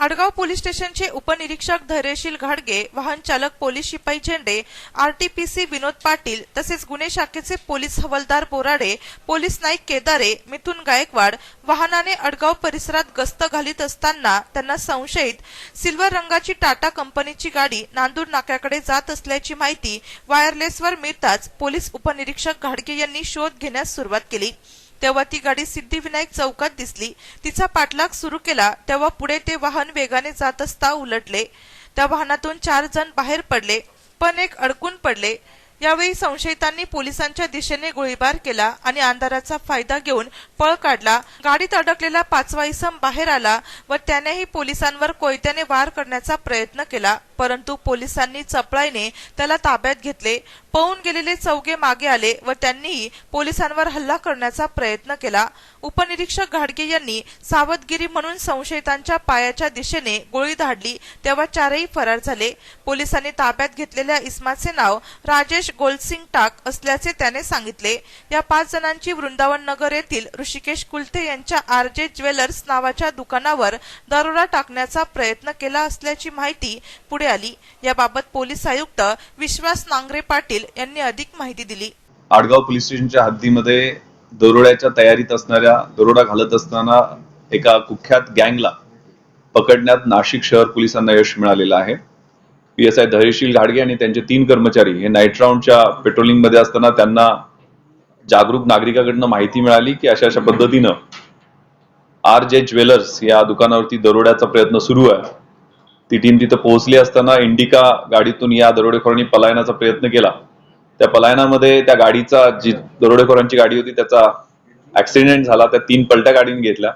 Adgaon police स्टेशनचे उपनिरीक्षक धैर्यशील घाडगे, वाहन चालक पोलीस शिपाई झेंडे, आरटीपीसी विनोद पाटील तसेच गुन्हे शाखेचे पोलीस हवालदार बोराडे, पोलीस नाईक केदारे, मिथुन गायकवाड वाहनाने आडगाव परिसरात गस्त घालीत असताना त्यांना संशयित सिल्वर रंगाची टाटा कंपनीची गाडी नांदूर नाक्याकडे जात असल्याची माहिती वायरलेसवर मिळताच पोलीस उपनिरीक्षक घाडगे यांनी शोध घेण्यास सुरुवात केली। तेव्हा ती गाडी सिद्धिविनायक चौकात दिसली। तिचा पाठलाग सुरू केला तेव्हा पुढे ते वाहन वेगाने जात असता उलटले। त्या वाहनातून 4 जण बाहेर पडले पण एक अडकून पडले। यावेळी संशयितांनी पोलिसांच्या दिशेने गोळीबार केला आणि अंधाराचा फायदा घेऊन पळ काढला। गाडीत अडकलेला 5वा इसम बाहेर आला व त्यानेही पोलिसांवर कोयत्याने वार करण्याचा प्रयत्न केला, परंतु पोलिसांनी चपळाईने त्याला ताब्यात घेतले। पळून गेलेले चौघे मागे आले व त्यांनीही पोलिसांवर हल्ला करण्याचा प्रयत्न केला। उपनिरीक्षक घाडगे यांनी सावधगिरी म्हणून संशयितांच्या पायाच्या दिशेने गोळी धाडली तेव्हा 4ही फरार झाले। पोलिसांनी ताब्यात घेतलेल्या इसमाचे नाव राजेश गोलसिंग टाक असल्याचे त्याने सांगितले। या 5 जणांची वृंदावन नगर येथील ऋषिकेश कुलते यांच्या आरजे ज्वेलर्स नावाच्या दुकानावर दरोडा टाकण्याचा प्रयत्न केला असल्याची माहिती पुढे आली। याबाबत पोलीस आयुक्त विश्वास नांगरे पाटील यांनी अधिक माहिती दिली। आडगाव पोलीस स्टेशनच्या हद्दीमध्ये दरोड्याच्या तयारीत असणाऱ्या दरोडा घालत असताना एका कुख्यात गँगला पकडण्यात नाशिक शहर पोलिसांना यश मिळालेलं आहे। पीएसआय धैर्यशील घाडगे आणि त्यांचे 3 कर्मचारी हे नाईट राऊंडच्या पेट्रोलिंग मध्ये असताना त्यांना जागरूक नागरिकांकडून माहिती मिळाली की अशा पद्धतीनं आरजे ज्वेलर्स या दुकानावरती दरोड्याचा प्रयत्न सुरू आहे। ती टीम तिथे पोहोचली असताना इंडिका गाडीतून या दरोडेखोरांनी पलायनाचा प्रयत्न केला। त्या पलायनामध्ये त्या गाडीचा जी दरोडेखोरांची गाडी होती त्याचा ऍक्सिडेंट झाला। त्या 3 पलट्या गाडीने घेतल्या।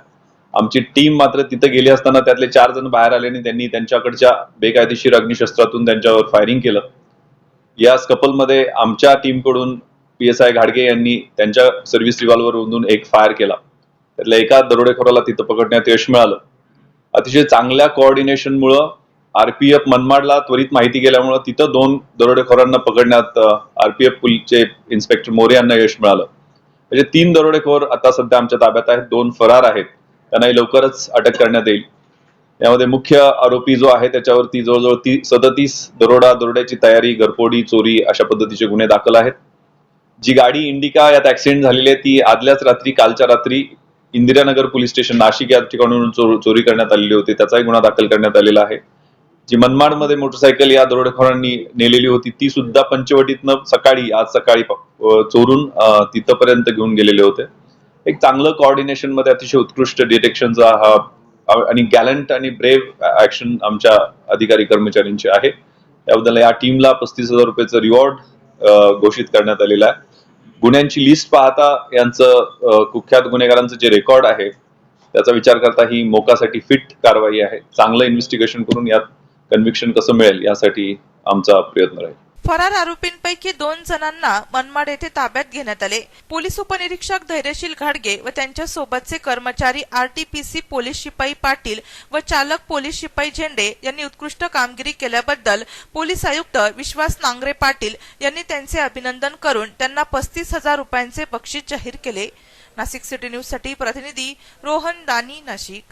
आमची टीम मात्र तिथे गेली असताना त्यातले 4 जण बाहेर आले आणि त्यांनी त्यांच्याकडच्या बेकायदेशीर अग्निशस्त्रातून त्यांच्यावर फायरिंग केलं। या स्कपलमध्ये आमच्या टीमकडून पीएसआय घाडगे यांनी त्यांच्या सर्व्हिस रिव्हॉल्व्हरमधून एक फायर केला। त्यातल्या एका दरोडेखोराला तिथे पकडण्यात यश मिळालं। अतिशय चांगल्या कोऑर्डिनेशनमुळे आरपीएफ मनमाडला त्वरित माहिती गेल्यामुळे तिथं 2 दरोडेखोरांना पकडण्यात आरपीएफ पोलीसचे इन्स्पेक्टर मोरे यांना यश मिळालं। म्हणजे 3 दरोडेखोर आता सध्या आमच्या ताब्यात आहेत, 2 फरार आहेत, त्यांनाही लवकरच अटक करण्यात येईल। यामध्ये मुख्य आरोपी जो आहे त्याच्यावरती जवळजवळ 37 दरोड्याची तयारी, घरफोडी, चोरी अशा पद्धतीचे गुन्हे दाखल आहेत। जी गाडी इंडिका यात ऍक्सिडेंट झालेली आहे ती आदल्याच रात्री कालच्या रात्री इंदिरानगर पोलीस स्टेशन नाशिक या ठिकाणून चोरी करण्यात आलेली होती, त्याचाही गुन्हा दाखल करण्यात आलेला आहे। जी मनमाडमध्ये मोटरसायकल या दरोडेखोरांनी नेलेली होती ती सुद्धा पंचवटीतनं आज सकाळी चोरून तिथपर्यंत घेऊन गेलेले होते। एक चांगलं कोऑर्डिनेशन मध्ये अतिशय उत्कृष्ट डिटेक्शनचा हा आणि गॅलंट आणि ब्रेव्ह ऍक्शन आमच्या अधिकारी कर्मचाऱ्यांचे आहे। त्याबद्दल या टीमला 35,000 रुपयाचं रिवॉर्ड घोषित करण्यात आलेलं आहे। गुन्ह्यांची लिस्ट पाहता यांचं कुख्यात गुन्हेगारांचं जे रेकॉर्ड आहे त्याचा विचार करता ही मोकासाठी फिट कारवाई आहे। चांगलं इन्व्हेस्टिगेशन करून यात कन्व्हिक्शन कसं मिळेल यासाठी आमचा प्रयत्न राहील। फरार आरोपींपैकी 2 जणांना मनमाड येथे ताब्यात घेण्यात आले। पोलीस उपनिरीक्षक धैर्यशील घाडगे व त्यांच्या सोबतचे कर्मचारी आरटीपीसी पोलीस शिपाई पाटील व चालक पोलीस शिपाई झेंडे यांनी उत्कृष्ट कामगिरी केल्याबद्दल पोलीस आयुक्त विश्वास नांगरे पाटील यांनी त्यांचे अभिनंदन करून त्यांना 35,000 रुपयांचे बक्षीस जाहीर केले। नाशिक सिटी न्यूज साठी प्रतिनिधी रोहन दानी, नाशिक।